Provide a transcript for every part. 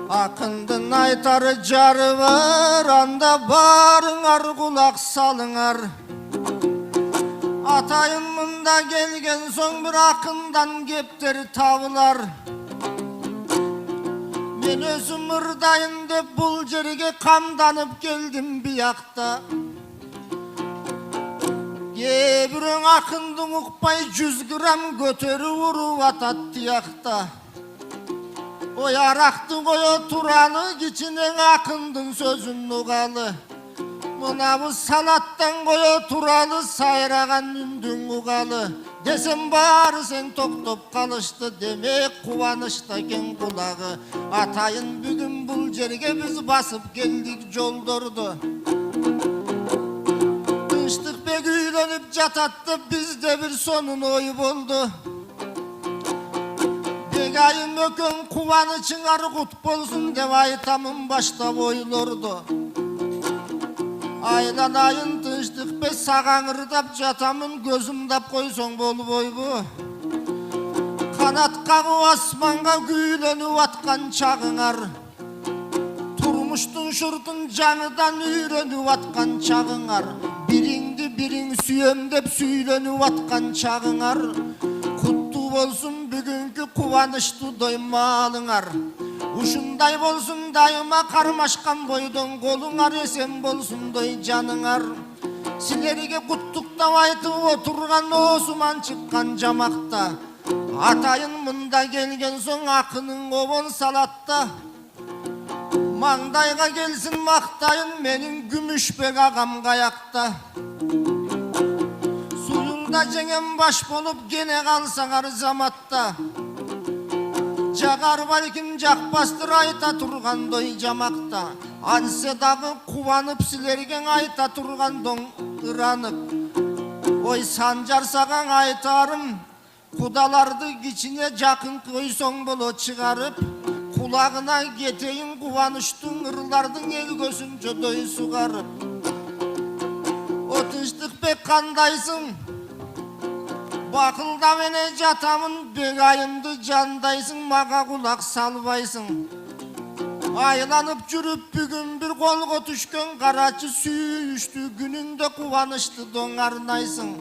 Акындын айтары жары бар, анда барыңар кулак салыңар. Атайын мында келген соң бір акындан кептер табылар. Мен өзім ырдайын деп бұл жерге камданып келдім биякта. Кебірең акындың укпай 100 грамм көтөрү уруп атат тиякта. Ой аракты кое туралы, кичинең акындын сөзүн угалы. Мынабы салаттан кое туралы, сайраган үндүң угалы. Десем бары сен токтоп калышты, демек кубанычта экен кулагы. Атайын бүгүн бул жерге биз басып келдик жолдорду. Тынчтыкбек үйлөнүп жататты, бизде бир сонун ой болду. Бегайым өкөң кубанычыңар кут болсун деп айтамын баштап ойлорду. Айланайын Тынчтыкбек, сагаң ырдап жатамын, көзүмдап койсоң болбойбу. Канат кагып асманга күүлөнүп аткан чагыңар, турмуштун шуртун жаңыдан үйрөнүп аткан чагыңар, бириңди бириң сүйөм деп сүйлөнүп аткан чагыңар. Куттуу болсун бүгүнкү кубанычтуу доймалыңар. Ушундай болсун дайыма кармашкан бойдон колуңар, эсен болсун дой жаныңар. Силерге куттуктап айтып отурган оосуман чыккан жамакта. Атайын мында келген соң акынын обон салатта. Маңдайга келсин мактайын менин Күмүшбек агам каякта. Суюлда жеңем баш болуп кене калсаңар заматта. Жагар балким жакпастыр айта тургандой жамакта. Ансе дагы кубанып силерге айта тургандоң ыранып. Ой Санжар сагаң айтарым, кудаларды кичине жакын койсоң боло чыгарып. Кулагына кетейин кубанычтың ырлардын элгөсүн жодой сугарып. О Тынчтыкбек кандайсың? Бакылда мене жатамын, бегайымды жандайсың, мага кулак салбайсың. Айланып жүрүп бүгүн бир колго түшкөн карачы сүйүштү күнүндө кубанычты доңарнайсың.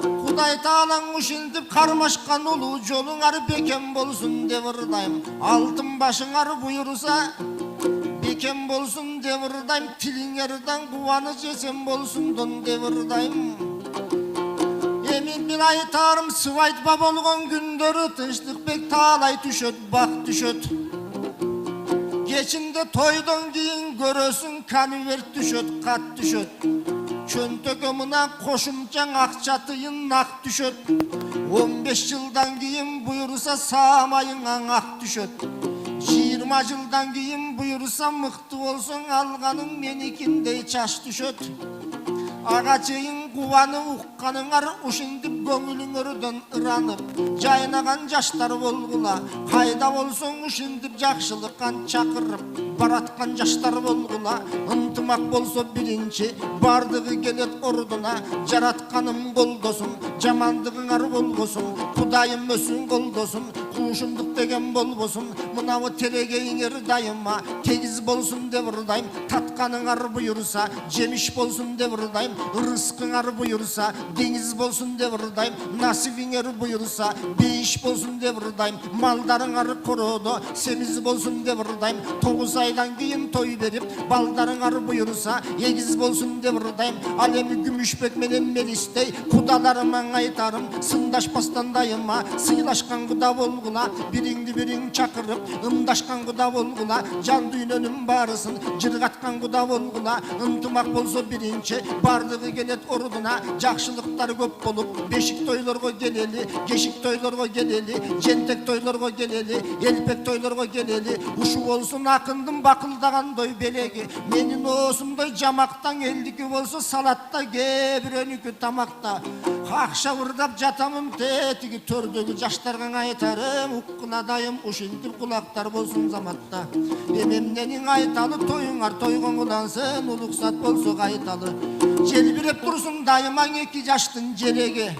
Кудай таалаң ушинтип кармашкан улуу жолуңар бекем болсун деп ырдайм. Алтын башыңар буйруса бекем болсун деп ырдайм. Тилиңерден кубаныч эсен болсун деп ырдайм. Эми бир айтарым, свадьба болгон күндөрү Тынчтыкбек таалай түшөт, бак түшөт. Кечинде тойдон кийин көрөсүң, конверт түшөт, кат түшөт. Чөнтөгө мына кошумчаң акча тыйын нак түшөт. 15 жылдан кийин буйруса саамайыңа ак түшөт. 20 жылдан кийин буйруса мыкты болсоң алганың меникиндей чаш түшөт. Ага чейин кубанып укканыңар ушинтип көңүлүңөрдөн ыранып. Жайнаган жаштар болгула, кайда болсоң ушинтип жакшылыкка чакырып. Бараткан жаштар болгула, ынтымак болсо биринчи, бардыгы келет ордуна. Жаратканым колдосун, жамандыгыңар болгосун, Кудайым өсүн колдосун, куушундук деген болбосун. Мынабы телегейиңер дайыма тегиз болсун деп ырдайм. Татканыңар буйруса жемиш болсун деп ырдайм. Рызкыңар буйруса деңиз болсун деп ырдайм. Насибиңер буйруса бейиш болсун деп ырдайм. Малдарыңар короодо семиз болсун деп ырдайм. 9 айдан кийин той берип, балдарыңар буйруса эгиз болсун деп ырдайм. Ал эми Күмүшбек менен Мелистей кудаларыма айтарым, сындашпастан дайыма сыйлашкан куда болгула. Бириңди бириң чакырып, ымдашкан куда болгула. Жан дүйнөнүн баарысын жыргаткан куда болгула. Ынтымак болсо биринчи, бардыгы келет ордуна. Жакшылыктар көп болуп, бешик тойлорго келели, кешик тойлорго келели, жентек тойлорго келели, элпек тойлорго келели. Ушу болсун акындын бакылдагандой белеги. Менин оосумдой жамактан элдики болсо салатта, кебирөнүкү тамакта. Акча ырдап жатамын, тетиги төрдөгү жаштарга айтарым, уккуна дайым ушинтип кулактар болсун заматта. Эмемненин айталы тоюңар тойгон улансын, улуксат болсо кайталы. Желбиреп турсун дайымаң 2 жаштын желеги.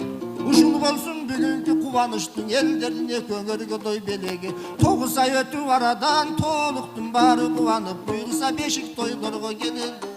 ушул болсун бүгүнкү кубанычтын элдерине көңөргөдөй белеги. 9 ай өтүп арадан толуктун баары кубанып, буйруса бешик тойлорго келелди.